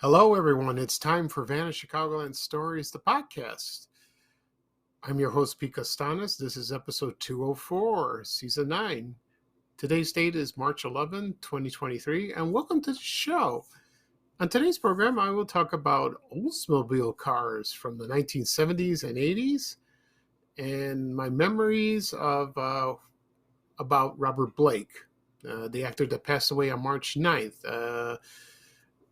Hello, everyone. It's time for Vanished Chicagoland Stories, the podcast. I'm your host, Pete Costanis. This is episode 204, season 9. Today's date is March 11, 2023, and welcome to the show. On today's program, I will talk about Oldsmobile cars from the 1970s and 80s and my memories of about Robert Blake, the actor that passed away on March 9th.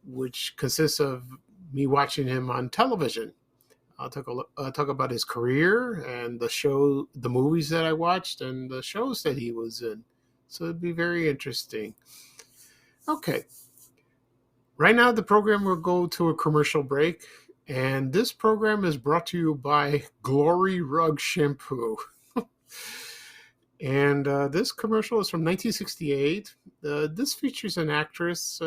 Which consists of me watching him on television. I'll talk about his career and the movies that I watched, and the shows that he was in. So it'd be very interesting. Okay. Right now, the program will go to a commercial break, and this program is brought to you by Glory Rug Shampoo. And this commercial is from 1968. This features an actress.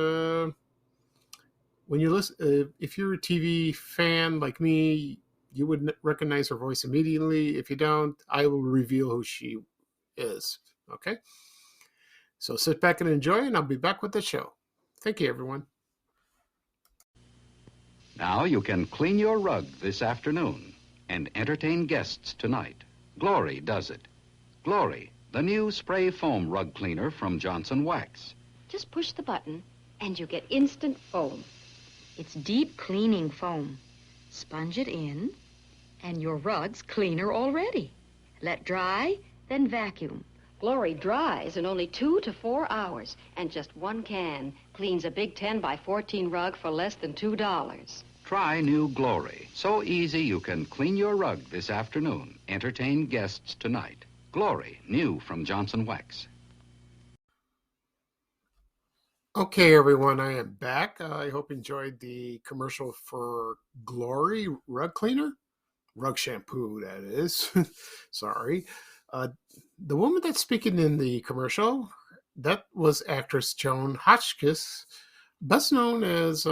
When you listen, if you're a TV fan like me, you would recognize her voice immediately. If you don't, I will reveal who she is. Okay? So sit back and enjoy, and I'll be back with the show. Thank you, everyone. Now you can clean your rug this afternoon and entertain guests tonight. Glory does it. Glory, the new spray foam rug cleaner from Johnson Wax. Just push the button, and you get instant foam. It's deep cleaning foam. Sponge it in, and your rug's cleaner already. Let dry, then vacuum. Glory dries in only 2 to 4 hours, and just one can cleans a big 10 by 14 rug for less than $2. Try new Glory. So easy you can clean your rug this afternoon. Entertain guests tonight. Glory, new from Johnson Wax. Okay, everyone, I am back. I hope you enjoyed the commercial for Glory Rug Cleaner. Rug shampoo, that is. Sorry. The woman that's speaking in the commercial, that was actress Joan Hotchkiss, best known as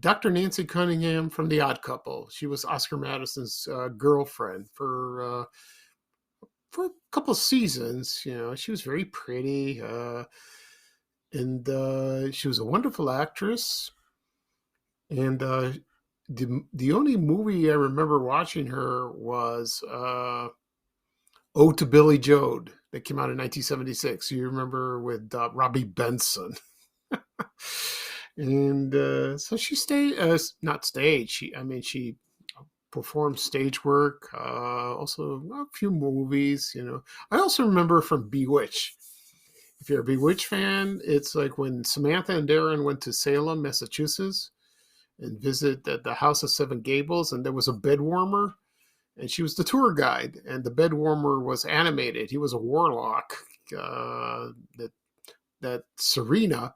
Dr. Nancy Cunningham from The Odd Couple. She was Oscar Madison's girlfriend for a couple of seasons. You know, she was very pretty. And she was a wonderful actress. And the only movie I remember watching her was Ode to Billy Joad that came out in 1976. You remember with Robbie Benson. And so she not stayed. She performed stage work, also a few movies, you know. I also remember from Bewitched. If you're a Bewitched fan, it's like when Samantha and Darren went to Salem, Massachusetts, and visited the House of Seven Gables, and there was a bed warmer, and she was the tour guide, and the bed warmer was animated. He was a warlock that Serena,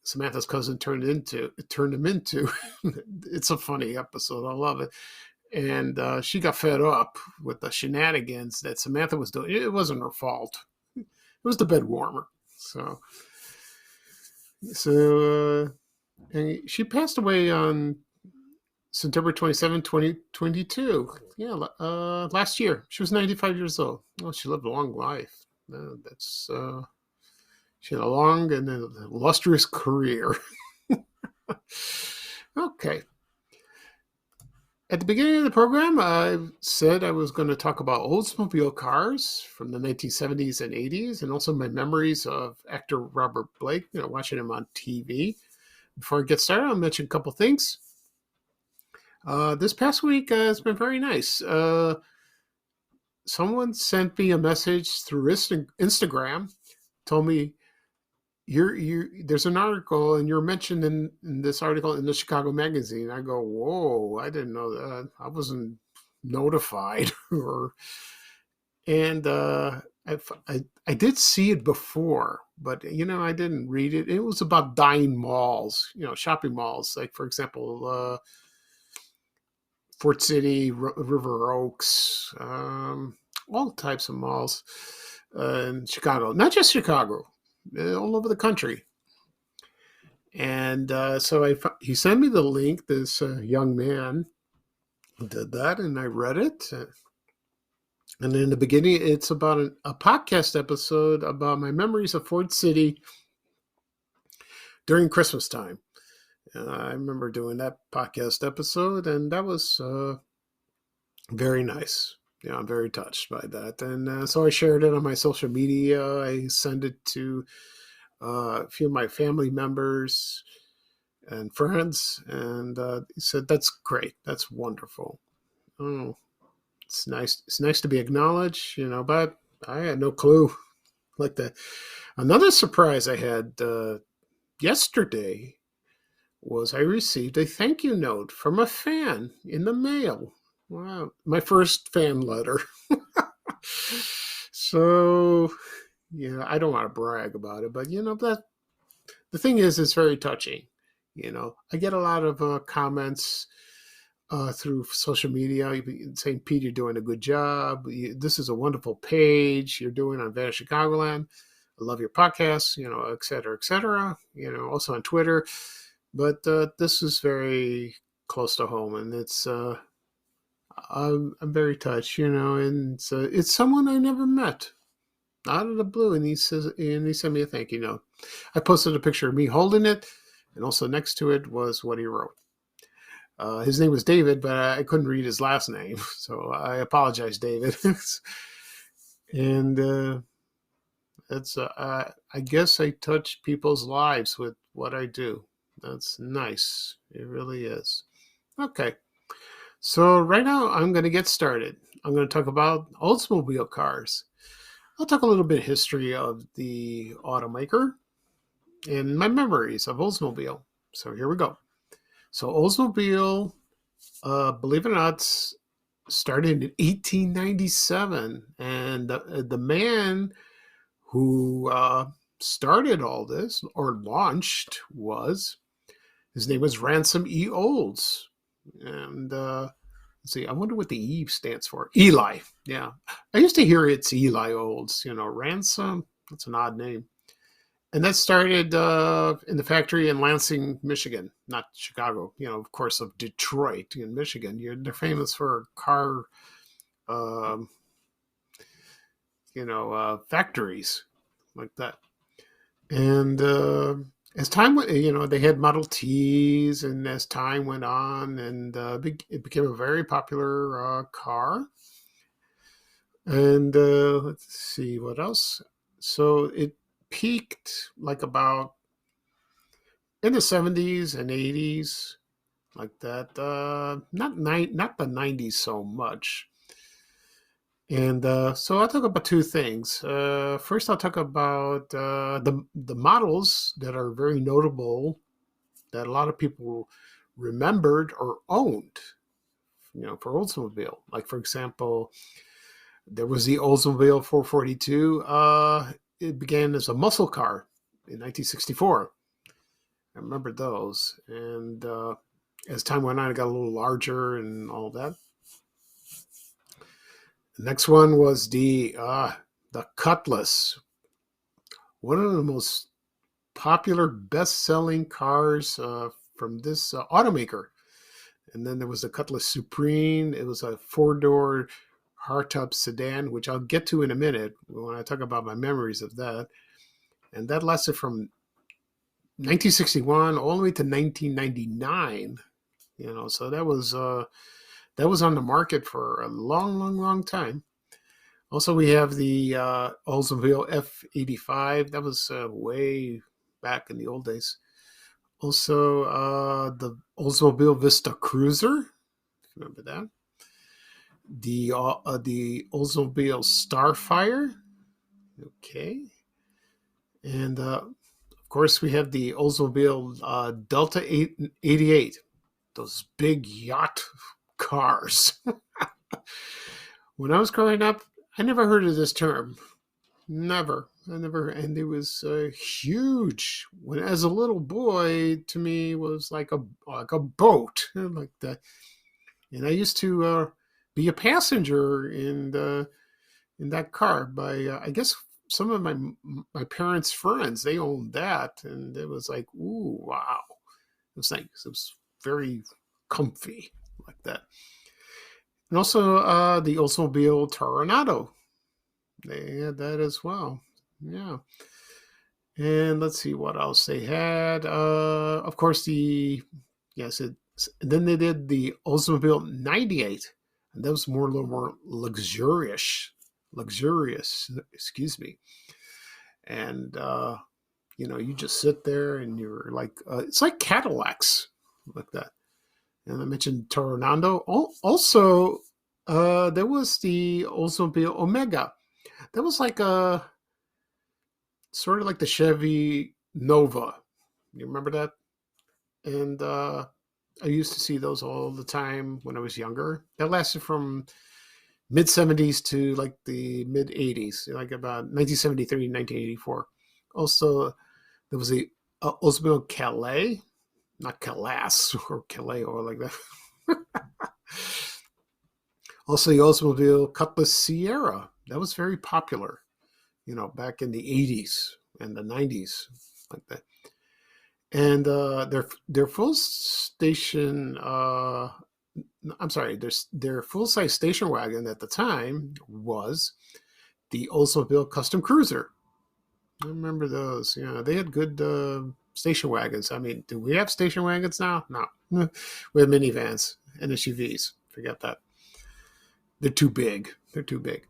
Samantha's cousin, turned him into. It's a funny episode. I love it. And she got fed up with the shenanigans that Samantha was doing. It wasn't her fault. It was the bed warmer. So and she passed away on September 27, 2022. Yeah, last year. She was 95 years old. Oh, she lived a long life. She had a long and illustrious career. Okay. At the beginning of the program, I said I was going to talk about Oldsmobile cars from the 1970s and 80s, and also my memories of actor Robert Blake, watching him on TV. Before I get started, I'll mention a couple things. This past week has been very nice. Someone sent me a message through Instagram, told me, there's an article and you're mentioned in this article in the Chicago Magazine. I go, whoa, I didn't know that. I wasn't notified. I did see it before, but I didn't read it. It was about dying malls, shopping malls, like for example, Fort City, River Oaks, all types of malls in Chicago, not just Chicago, all over the country. And so he sent me the link. This young man did that, and I read it. And in the beginning, it's about a podcast episode about my memories of Ford City during Christmas time. I remember doing that podcast episode, and that was very nice. I'm very touched by that. And so I shared it on my social media. I sent it to a few of my family members and friends, and he said, "That's great. That's wonderful. Oh, it's nice. It's nice to be acknowledged, but I had no clue." Like that. Another surprise I had yesterday was I received a thank you note from a fan in the mail. Wow, my first fan letter. So, I don't want to brag about it, but that the thing is, it's very touching. I get a lot of comments through social media saying, "Pete, you're doing a good job. This is a wonderful page you're doing on Vanish Chicagoland. I love your podcast, et cetera, et cetera." Also on Twitter. But this is very close to home, and it's I'm very touched, and it's someone I never met, out of the blue, and he sent me a thank you note. I posted a picture of me holding it, and also next to it was what he wrote. His name was David, but I couldn't read his last name, so I apologize, David. And it's I guess I touch people's lives with what I do. That's nice. It really is. Okay. So right now I'm going to get started. I'm going to talk about Oldsmobile Cars. I'll talk a little bit of history of the automaker and my memories of Oldsmobile. So here we go. So Oldsmobile, believe it or not, started in 1897. And the man who started all this or launched his name was Ransom E. Olds. And let's see, I wonder what the E stands for. Eli. Yeah. I used to hear it's Eli Olds, Ransom. That's an odd name. And that started in the factory in Lansing, Michigan, not Chicago, of course, of Detroit in Michigan. They're famous for car, factories like that. And as time went, they had Model Ts, and as time went on, and it became a very popular car. And let's see what else. So it peaked like about in the 70s and 80s, like that. Not the 90s so much. And so I'll talk about two things. First, I'll talk about the models that are very notable that a lot of people remembered or owned, for Oldsmobile. Like, for example, there was the Oldsmobile 442. It began as a muscle car in 1964. I remember those. And as time went on, it got a little larger and all that. The next one was the Cutlass, one of the most popular best-selling cars from this automaker. And then there was the Cutlass Supreme. It was a four-door hardtop sedan, which I'll get to in a minute when I talk about my memories of that. And that lasted from 1961 all the way to 1999. So that was on the market for a long time. Also, we have the Oldsmobile F85. That was way back in the old days. Also, the Oldsmobile Vista Cruiser. Remember that? The Oldsmobile Starfire. Okay. And, of course, we have the Oldsmobile Delta 88. Those big yacht cars. When I was growing up, I never heard of this term. Never. and it was huge. When as a little boy, to me, it was like a boat, like that. And I used to be a passenger in that car by I guess some of my parents' friends. They owned that, and it was like, ooh, wow! It was nice. It was very comfy like that. And also the Oldsmobile Toronado. They had that as well. Yeah. And let's see what else they had. Of course, yes, and then they did the Oldsmobile 98, and that was a little more luxurious. Excuse me. And you just sit there and you're like, it's like Cadillacs, like that. And I mentioned Toronado. Also, there was the Oldsmobile Omega. That was like a sort of like the Chevy Nova. You remember that? And I used to see those all the time when I was younger. That lasted from mid 70s to like the mid 80s, like about 1973, 1984. Also, there was the Oldsmobile Calais, not Calais or Calais or like that. Also, the Oldsmobile Cutlass Sierra. That was very popular, back in the 80s and the 90s, like that. And their full station, I'm sorry, their full size station wagon at the time was the Oldsmobile Custom Cruiser. I remember those. Yeah, they had good station wagons. I mean, do we have station wagons now? No, we have minivans and SUVs. Forget that. They're too big. They're too big.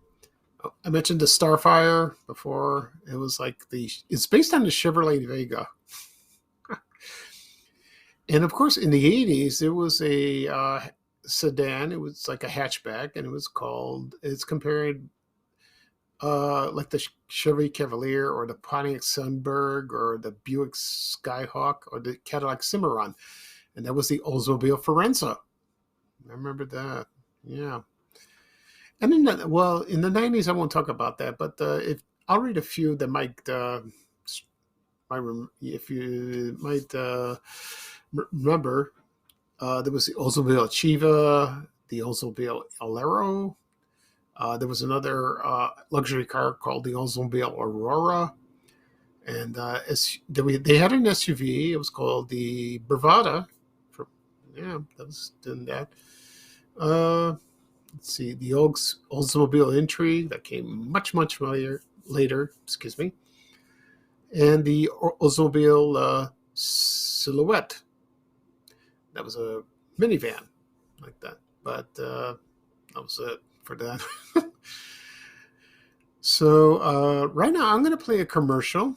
Oh, I mentioned the Starfire before. It was like it's based on the Chevrolet Vega. And of course, in the 80s, there was a sedan. It was like a hatchback, and it's compared like the Chevy Cavalier or the Pontiac Sunberg or the Buick Skyhawk or the Cadillac Cimarron. And that was the Oldsmobile Forenza. I remember that. Yeah. And in the 90s, I won't talk about that, but if I'll read a few that might if you might remember, there was the Oldsmobile Achieva, the Oldsmobile Alero. There was another luxury car called the Oldsmobile Aurora, and they had an SUV. It was called the Bravada. That was doing that. Let's see, the Oldsmobile Intrigue that came much later. Excuse me. And the Oldsmobile Silhouette. That was a minivan like that. But that was it for that. So right now I'm going to play a commercial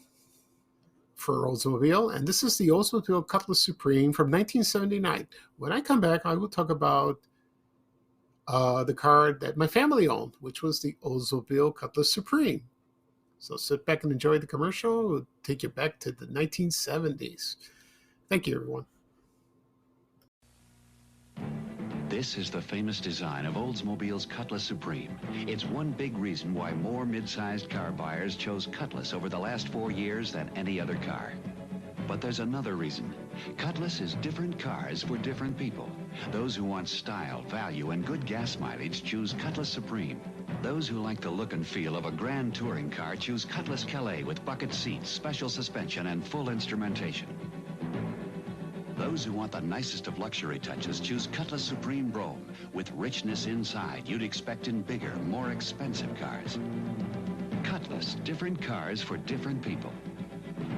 for Oldsmobile. And this is the Oldsmobile Cutlass Supreme from 1979. When I come back, I will talk about the car that my family owned, which was the Oldsmobile Cutlass Supreme. So sit back and enjoy the commercial. We'll take you back to the 1970s. Thank you, everyone. This is the famous design of Oldsmobile's Cutlass Supreme. It's one big reason why more mid-sized car buyers chose Cutlass over the last 4 years than any other car. But there's another reason. Cutlass is different cars for different people. Those who want style, value, and good gas mileage choose Cutlass Supreme. Those who like the look and feel of a grand touring car choose Cutlass Calais with bucket seats, special suspension, and full instrumentation. Those who want the nicest of luxury touches choose Cutlass Supreme Brome with richness inside you'd expect in bigger, more expensive cars. Cutlass, different cars for different people.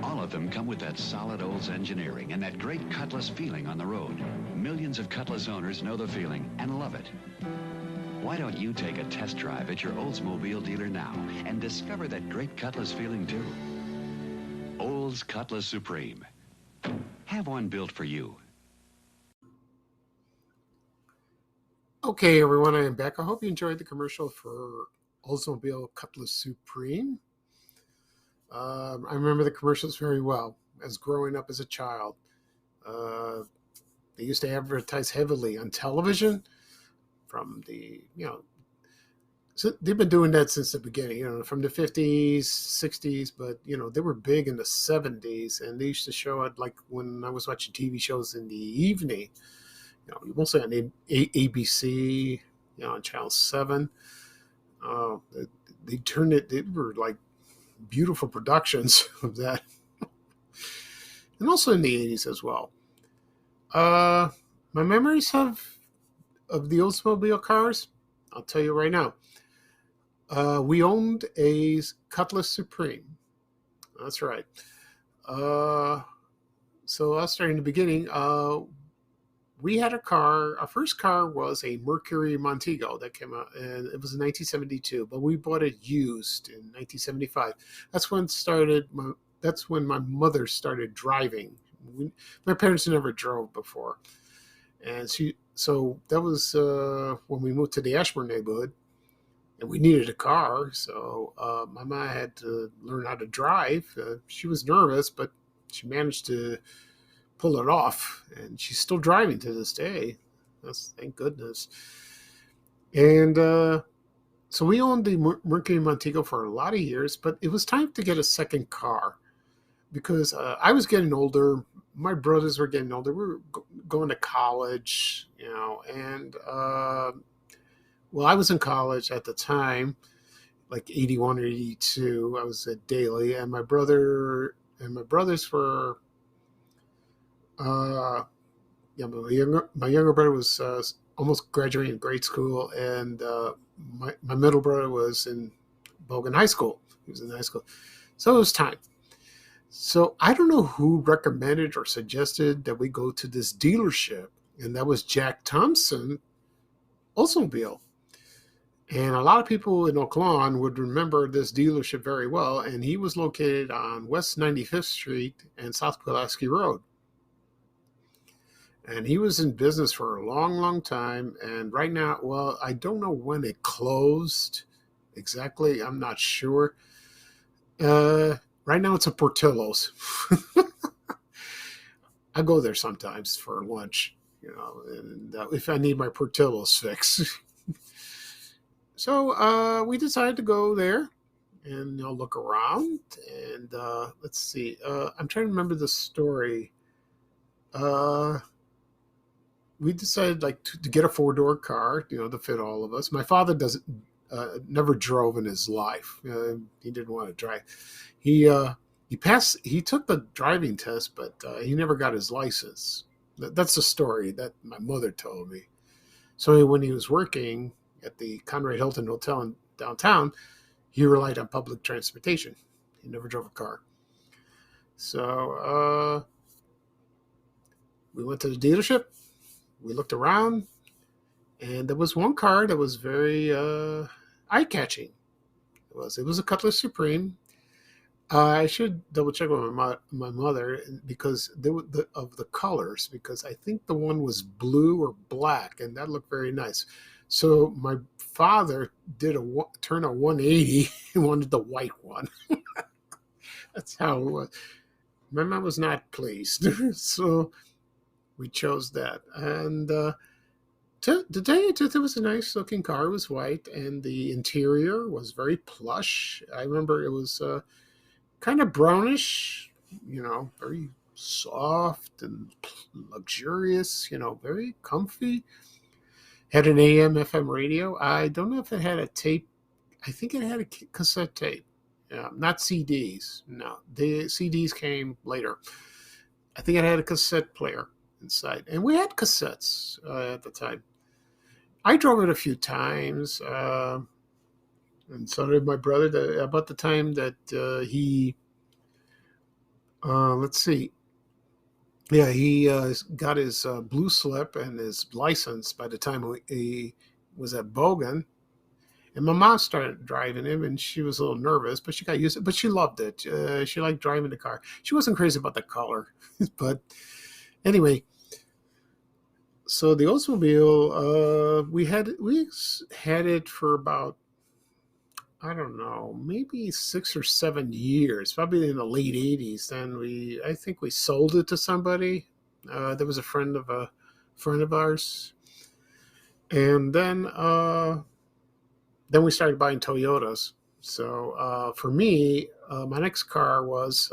All of them come with that solid Olds engineering and that great Cutlass feeling on the road. Millions of Cutlass owners know the feeling and love it. Why don't you take a test drive at your Oldsmobile dealer now and discover that great Cutlass feeling too? Olds Cutlass Supreme. Have one built for you. Okay, everyone, I am back. I hope you enjoyed the commercial for Oldsmobile Cutlass Supreme. I remember the commercials very well as growing up as a child. They used to advertise heavily on television from the, So they've been doing that since the beginning, from the 50s, 60s, but they were big in the 70s, and they used to show it like when I was watching TV shows in the evening, mostly on ABC, on Channel 7. Uh, they turned it, they were like beautiful productions of that, and also in the 80s as well. Uh, my memories of the Oldsmobile cars, I'll tell you right now. We owned a Cutlass Supreme. That's right. Uh, so I'll start in the beginning. We had a car. Our first car was a Mercury Montego that came out, and it was in 1972. But we bought it used in 1975. That's when my mother started driving. My parents never drove before, and so that was when we moved to the Ashburn neighborhood. And we needed a car, so my mom had to learn how to drive. She was nervous, but she managed to pull it off, and she's still driving to this day. Thank goodness. And so we owned the Mercury Montego for a lot of years, but it was time to get a second car because I was getting older. My brothers were getting older. We were going to college, and well, I was in college at the time, like 81 or 82. I was at Daly, and my brothers were, my younger brother was almost graduating grade school, and my middle brother was in Bogan High School. He was in high school. So it was time. So I don't know who recommended or suggested that we go to this dealership, and that was Jack Thompson Oldsmobile. And a lot of people in Oak Lawn would remember this dealership very well, and he was located on West 95th Street and South Pulaski Road. And he was in business for a long, long time. And right now, well, I don't know when it closed exactly. I'm not sure. Right now it's a Portillo's. I go there sometimes for lunch, and if I need my Portillo's fix. So we decided to go there and look around. And let's see. I'm trying to remember the story. We decided to get a 4-door car, to fit all of us. My father doesn't never drove in his life. He didn't want to drive. He took the driving test, but he never got his license. That's the story that my mother told me. So when he was working at the Conrad Hilton Hotel in downtown, he relied on public transportation. He never drove a car. So we went to the dealership. We looked around, and there was one car that was very eye-catching. It was a Cutlass Supreme. I should double check with my mother because of the colors, because I think the one was blue or black, and that looked very nice. So my father did turn a 180 and wanted the white one. That's how it was. My mom was not pleased, so we chose that. And to tell you the truth, it was a nice looking car. It was white, and the interior was very plush. I remember it was kind of brownish, very soft and luxurious, very comfy. Had an AM FM radio. I don't know if it had a tape. I think it had a cassette tape. Not CDs. No, the CDs came later. I think it had a cassette player inside. And we had cassettes at the time. I drove it a few times. And so did my brother. About the time that he, let's see. Yeah, he got his blue slip and his license by the time he was at Bogan. And my mom started driving him, and she was a little nervous, but she got used to it. But she loved it. She liked driving the car. She wasn't crazy about the color. But anyway, so the Oldsmobile, we had it for about, I don't know, maybe 6 or 7 years, probably in the late 80s. Then I think we sold it to somebody. There was a friend of ours. And then then we started buying Toyotas. So for me, my next car was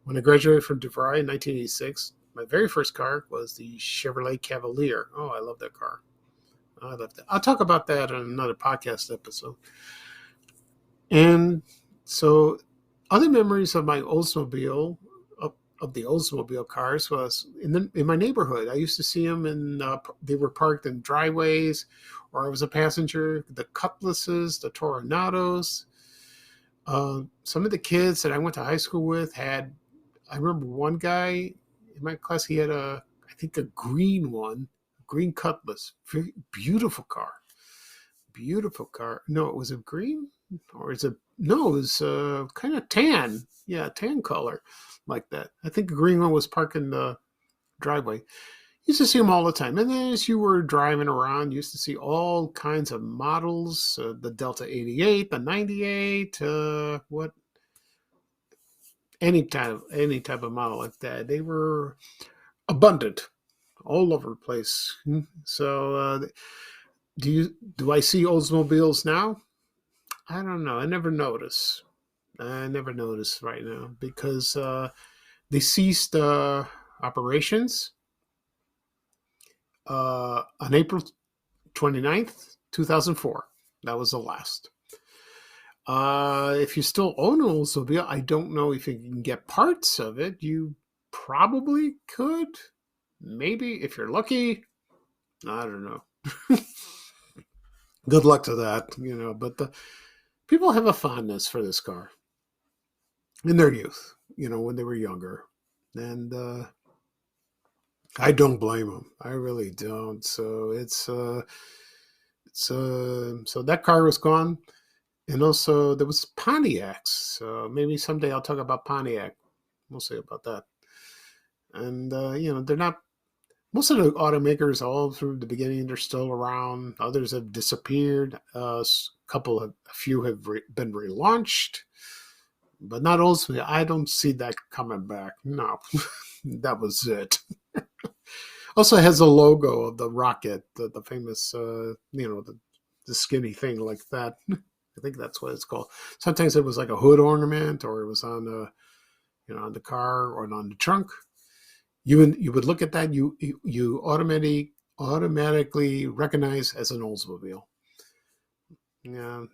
when I graduated from DeVry in 1986. My very first car was the Chevrolet Cavalier. Oh, I love that car. I love that. I'll talk about that in another podcast episode. And so, other memories of my Oldsmobile, of the Oldsmobile cars, was in my neighborhood. I used to see them, and they were parked in driveways, or I was a passenger. The Cutlasses, the Toronados. Some of the kids that I went to high school with had. I remember one guy in my class. He had I think a green one, green Cutlass. Very beautiful car. Beautiful car. No, was it green? Or is it? No, it was kind of tan. Yeah, tan color like that. I think the green one was parked in the driveway. Used to see them all the time. And then as you were driving around, you used to see all kinds of models, the Delta 88, the 98, any type of model like that. They were abundant all over the place. So do I see Oldsmobiles now? I don't know. I never notice. I never notice right now because they ceased operations on April 29th, 2004. That was the last. If you still own an Oldsmobile, I don't know if you can get parts of it. You probably could. Maybe if you're lucky. I don't know. Good luck to that, but people have a fondness for this car in their youth, when they were younger. And I don't blame them. I really don't. So so that car was gone. And also there was Pontiacs. So maybe someday I'll talk about Pontiac. We'll see about that. And, they're not, most of the automakers all through the beginning, they're still around. Others have disappeared. A few have been relaunched, but not Oldsmobile. I don't see that coming back. No, that was it. Also has a logo of the rocket, the famous, the skinny thing like that. I think that's what it's called. Sometimes it was like a hood ornament, or it was on on the car or on the trunk. You would look at that, you automatically recognize as an Oldsmobile. Yeah,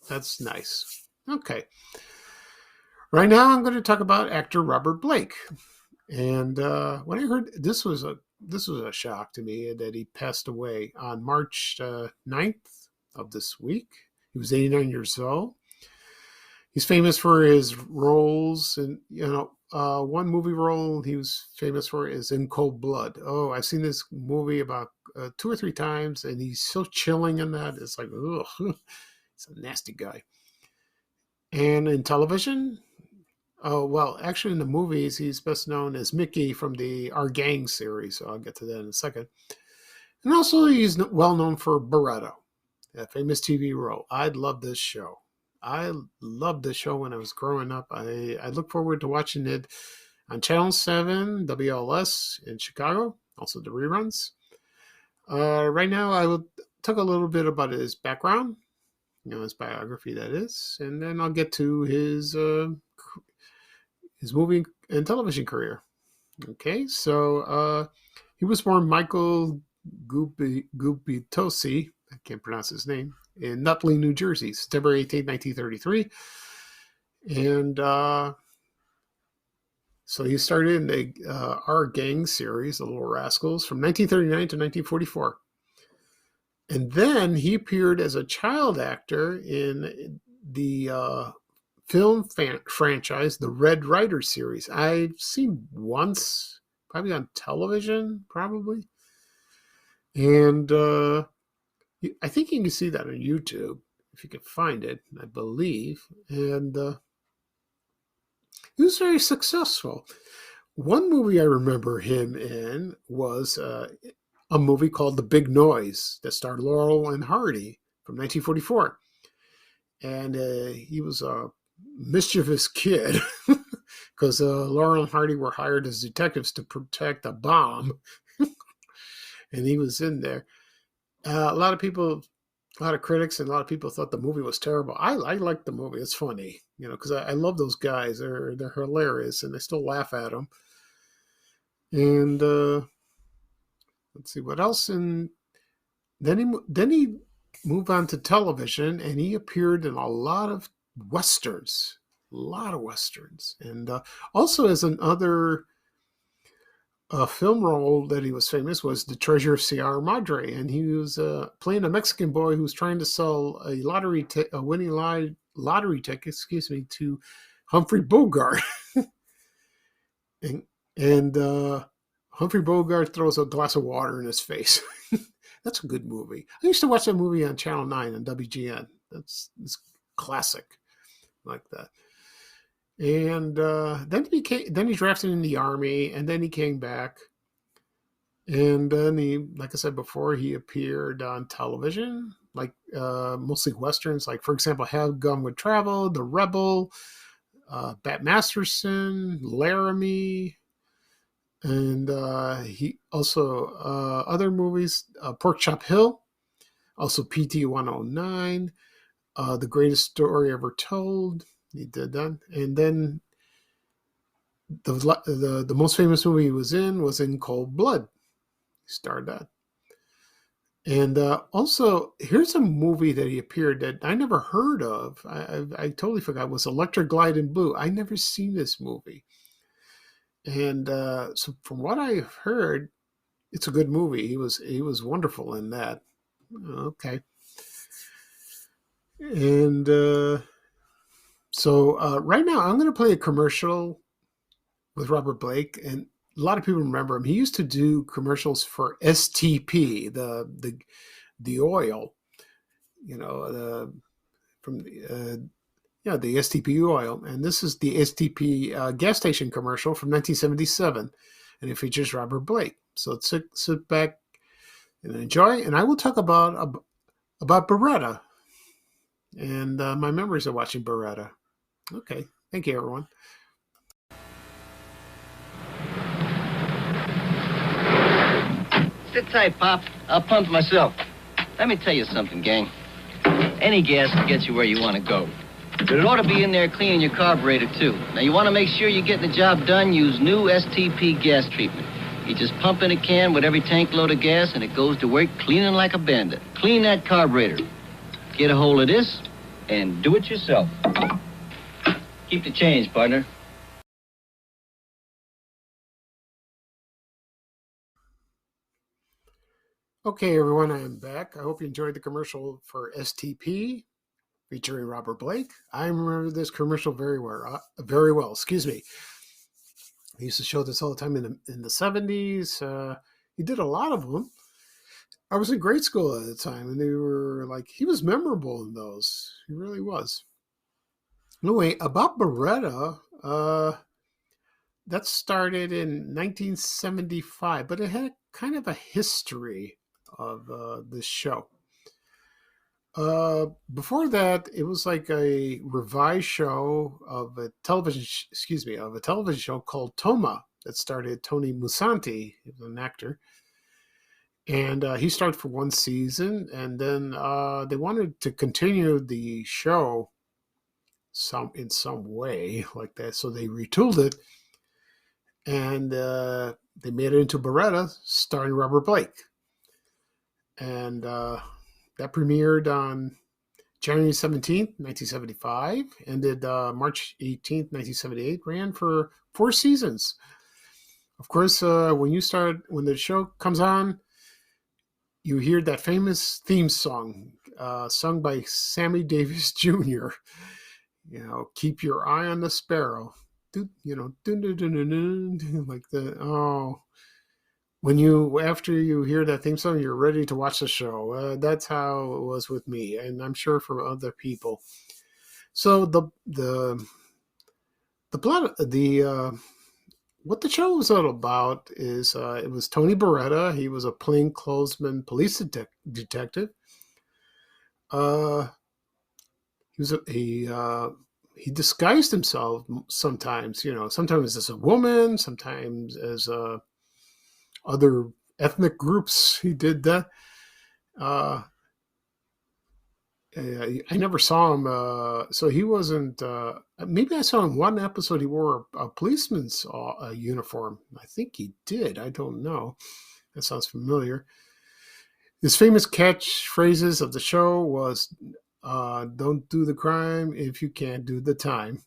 that's nice. Okay. Right now, I'm going to talk about actor Robert Blake. And when I heard this was a shock to me that he passed away on March 9th of this week. He was 89 years old. He's famous for his roles, and one movie role he was famous for is In Cold Blood. Oh, I've seen this movie about 2 or 3 times, and he's so chilling in that. It's like, ugh, he's a nasty guy. And in television, oh, well, actually in the movies, he's best known as Mickey from the Our Gang series. So I'll get to that in a second. And also he's well known for Barretto, that famous TV role. I love this show. I loved this show when I was growing up. I look forward to watching it on Channel 7, WLS in Chicago, also the reruns. Right now, I will talk a little bit about his background, his biography, that is, and then I'll get to his movie and television career. Okay, so he was born Michael Gubitosi, I can't pronounce his name, in Nutley, New Jersey, September 18, 1933. And so he started in the Our Gang series, The Little Rascals, from 1939 to 1944. And then he appeared as a child actor in the film franchise, the Red Ryder series. I've seen once, probably on television, probably. And I think you can see that on YouTube, if you can find it, I believe. And he was very successful. One movie I remember him in was a movie called The Big Noise that starred Laurel and Hardy from 1944. And he was a mischievous kid because Laurel and Hardy were hired as detectives to protect a bomb. And he was in there. A lot of people, a lot of critics, and a lot of people thought the movie was terrible. I liked the movie. It's funny, because I love those guys. They're hilarious, and I still laugh at them. And let's see what else. And then he moved on to television, and he appeared in a lot of westerns, and also as another film role that he was famous was The Treasure of Sierra Madre, and he was playing a Mexican boy who was trying to sell a winning lottery ticket, to Humphrey Bogart, and Humphrey Bogart throws a glass of water in his face. That's a good movie. I used to watch that movie on Channel 9 on WGN. It's classic like that. And then he drafted in the Army, and then he came back. And then like I said before, he appeared on television, like mostly westerns, like, for example, How Gun Would Travel, The Rebel, Bat Masterson, Laramie, and he also other movies, Pork Chop Hill, also PT 109, The Greatest Story Ever Told. He did that, and then the most famous movie he was in Cold Blood. He starred that, and also here's a movie that he appeared that I never heard of. I totally forgot. It was Electric Glide in Blue. I never seen this movie. And so from what I've heard, it's a good movie. He was wonderful in that. Okay. And so right now I'm going to play a commercial with Robert Blake, and a lot of people remember him. He used to do commercials for STP, the oil, from the STP oil, and this is the STP gas station commercial from 1977, and it features Robert Blake. So let's sit back and enjoy, and I will talk about Beretta and my memories of watching Beretta. Okay, thank you, everyone. Sit tight, Pop. I'll pump myself. Let me tell you something, gang. Any gas will get you where you want to go. But it ought to be in there cleaning your carburetor, too. Now, you want to make sure you're getting the job done, use new STP gas treatment. You just pump in a can with every tank load of gas, and it goes to work cleaning like a bandit. Clean that carburetor. Get a hold of this, and do it yourself. Keep the change, partner. Okay, everyone, I am back. I hope you enjoyed the commercial for STP featuring Robert Blake. I remember this commercial very well. Excuse me. He used to show this all the time in the 70s. He did a lot of them. I was in grade school at the time, and they were like, he was memorable in those. He really was. Anyway, about Beretta, that started in 1975, but it had kind of a history of this show. Before that, it was like a revised show of a television show called Toma that started Tony Musanti, he was an actor. And he started for one season, and then they wanted to continue the show in some way like that, so they retooled it, and they made it into Beretta, starring Robert Blake. And that premiered on January 17th, 1975, ended March 18th, 1978, ran for 4 seasons. Of course, when the show comes on, you hear that famous theme song sung by Sammy Davis Jr. Keep your eye on the sparrow. Like the after you hear that theme song, you're ready to watch the show. That's how it was with me, and I'm sure for other people. So the plot, what the show was all about is it was Tony Beretta. He was a plainclothesman police detective. He disguised himself sometimes, sometimes as a woman, sometimes as other ethnic groups. He did that. Uh, I never saw him. So he wasn't. Maybe I saw in one episode he wore a policeman's uniform. I think he did. I don't know. That sounds familiar. His famous catchphrases of the show was, "Don't do the crime if you can't do the time,"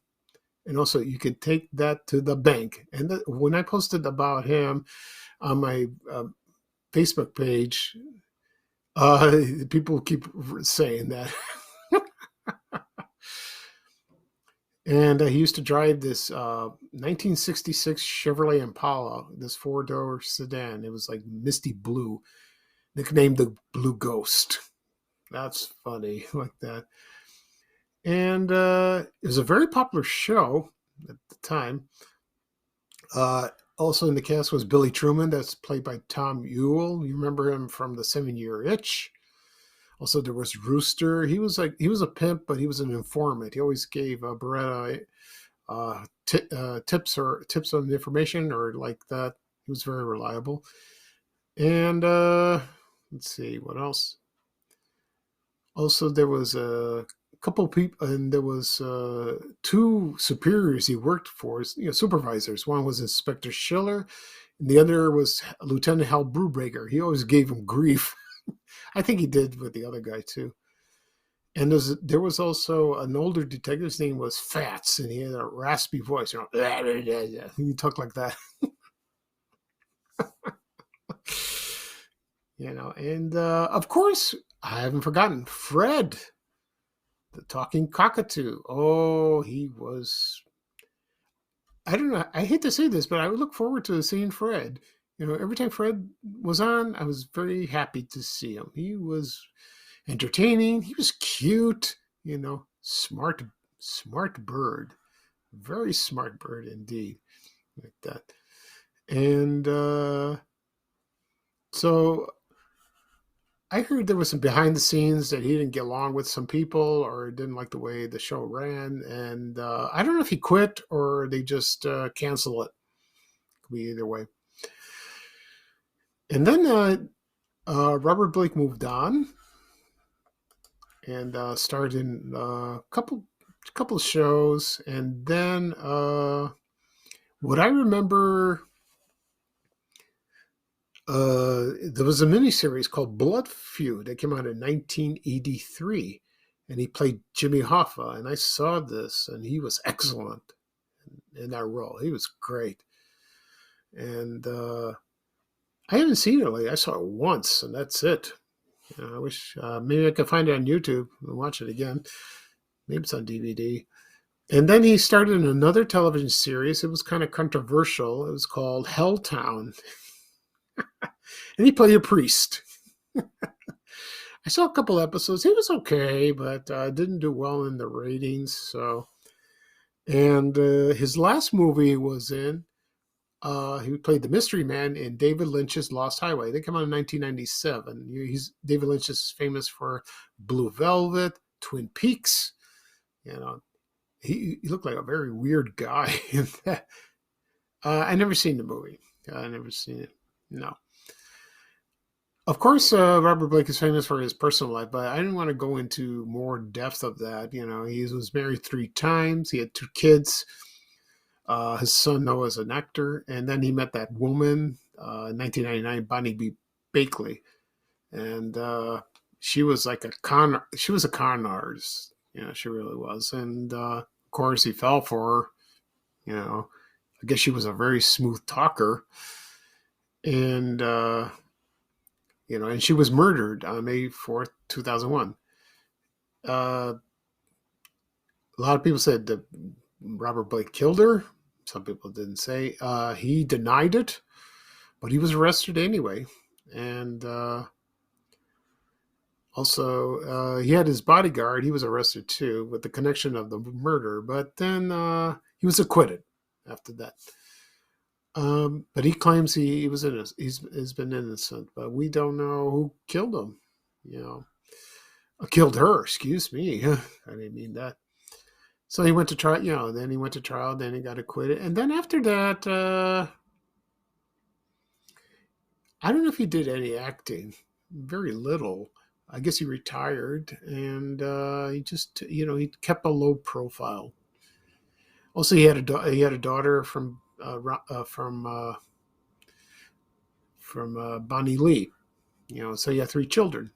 and also you can take that to the bank. And when I posted about him on my Facebook page, people keep saying that. And he used to drive this 1966 Chevrolet Impala, this four-door sedan. It was like misty blue, nicknamed the Blue Ghost. That's funny, like that. And it was a very popular show at the time. Also in the cast was Billy Truman, that's played by Tom Ewell. You remember him from The 7-Year Itch. Also, there was Rooster. He was a pimp, but he was an informant. He always gave Beretta tips on information or like that. He was very reliable. And let's see what else. Also, there was a couple people, and there was two superiors he worked for, supervisors. One was Inspector Schiller, and the other was Lieutenant Hal Brubaker. He always gave him grief. I think he did with the other guy too. And there was also an older detective. His name was Fats, and he had a raspy voice. He talked like that. And of course, I haven't forgotten Fred, the talking cockatoo. Oh, he was. I don't know. I hate to say this, but I would look forward to seeing Fred. Every time Fred was on, I was very happy to see him. He was entertaining. He was cute. Smart bird. Very smart bird indeed. Like that. And so I heard there was some behind the scenes that he didn't get along with some people or didn't like the way the show ran. And I don't know if he quit or they just cancel it. Could be either way. And then Robert Blake moved on and starred in a couple of shows. And then what I remember, there was a miniseries called Blood Feud that came out in 1983. And he played Jimmy Hoffa. And I saw this, and he was excellent in that role. He was great. And I haven't seen it lately. I saw it once, and that's it. I wish maybe I could find it on YouTube and watch it again. Maybe it's on DVD. And then he started in another television series. It was kind of controversial. It was called Helltown. And he played a priest. I saw a couple episodes. He was okay, but didn't do well in the ratings. And his last movie was in. He played the mystery man in David Lynch's Lost Highway. They came out in 1997. David Lynch is famous for Blue Velvet, Twin Peaks. He looked like a very weird guy in that. I never seen the movie. I never seen it. No. Of course, Robert Blake is famous for his personal life, but I didn't want to go into more depth of that. He was married 3 times. He had 2 kids. His son Noah is an actor, and then he met that woman in 1999, Bonnie B. Bakley, and she was like a con artist. She really was, and of course he fell for her. I guess she was a very smooth talker, and and she was murdered on May 4th, 2001. A lot of people said that Robert Blake killed her. Some people didn't say. He denied it, but he was arrested anyway. And also, he had his bodyguard. He was arrested too with the connection of the murder. But then he was acquitted after that. But he claims he was innocent. He's been innocent, but we don't know who killed him. Killed her. Excuse me. I didn't mean that. So he went to trial, then he went to trial, then he got acquitted. And then after that, I don't know if he did any acting, very little. I guess he retired, and he just, he kept a low profile. Also, he had a daughter from Bonnie Lee. So he had 3 children.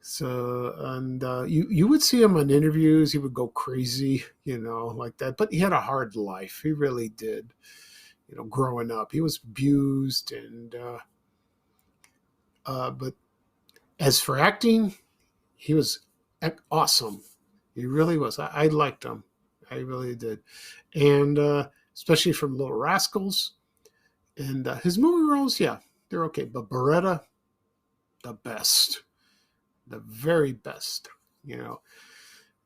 So, and you would see him on interviews. He would go crazy, like that. But he had a hard life. He really did. Growing up, he was abused, and but as for acting, he was awesome. He really was. I liked him. I really did, and especially from Little Rascals, and his movie roles. Yeah, they're okay. But Beretta, the best, the very best.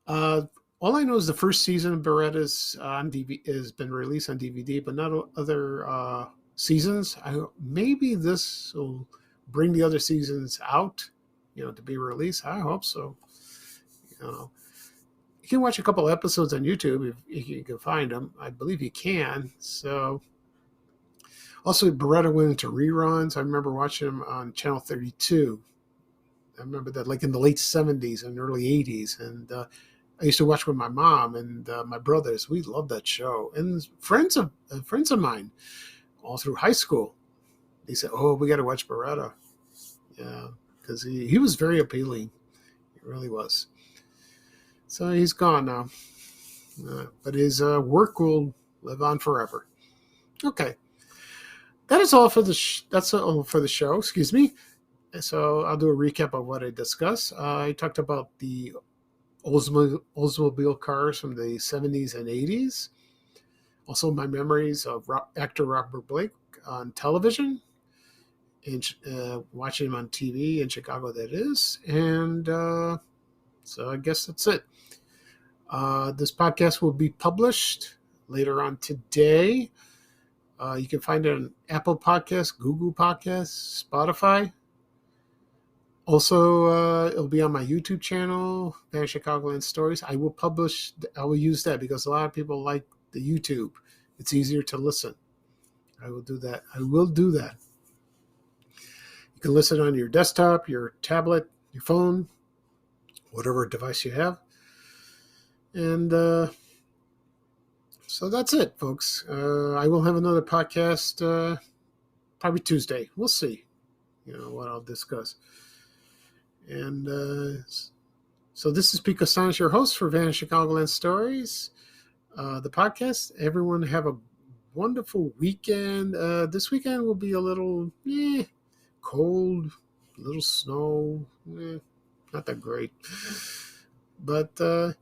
Uh, all I know is the first season of Beretta's on DVD has been released on DVD, but not other seasons. Maybe this will bring the other seasons out, to be released. I hope so. You can watch a couple episodes on YouTube if you can find them. I believe you can. So, also Beretta went into reruns. I remember watching them on Channel 32. I remember that, like in the late 70s and early 80s, and I used to watch with my mom and my brothers. We loved that show. And friends of mine, all through high school, they said, "Oh, we got to watch Beretta." Yeah, because he was very appealing. He really was. So he's gone now, but his work will live on forever. Okay, that is all for that's all for the show. Excuse me. So I'll do a recap of what I discussed. I talked about the Oldsmobile cars from the 70s and 80s. Also, my memories of actor Robert Blake on television, and watching him on TV in Chicago, that is. And so I guess that's it. This podcast will be published later on today. You can find it on Apple Podcasts, Google Podcasts, Spotify. Also, it'll be on my YouTube channel, Van Chicagoland Stories. I will use that because a lot of people like the YouTube. It's easier to listen. I will do that. You can listen on your desktop, your tablet, your phone, whatever device you have. And so that's it, folks. I will have another podcast probably Tuesday. We'll see, what I'll discuss. And so this is Pete Costanis, your host for Van Chicagoland Stories, the podcast. Everyone have a wonderful weekend. This weekend will be a little cold, a little snow, not that great. But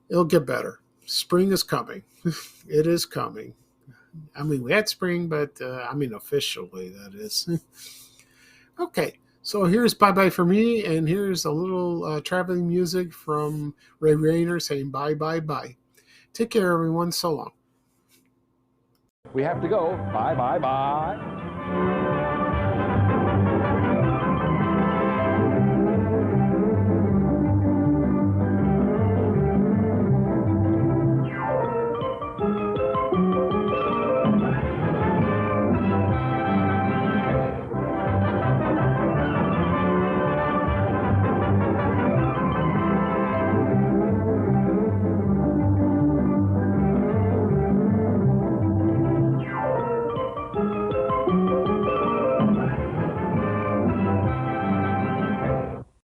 it'll get better. Spring is coming. It is coming. I mean, we had spring, but officially, that is. Okay. So here's bye-bye for me, and here's a little traveling music from Ray Rayner saying bye, bye, bye. Take care, everyone. So long. We have to go. Bye, bye, bye.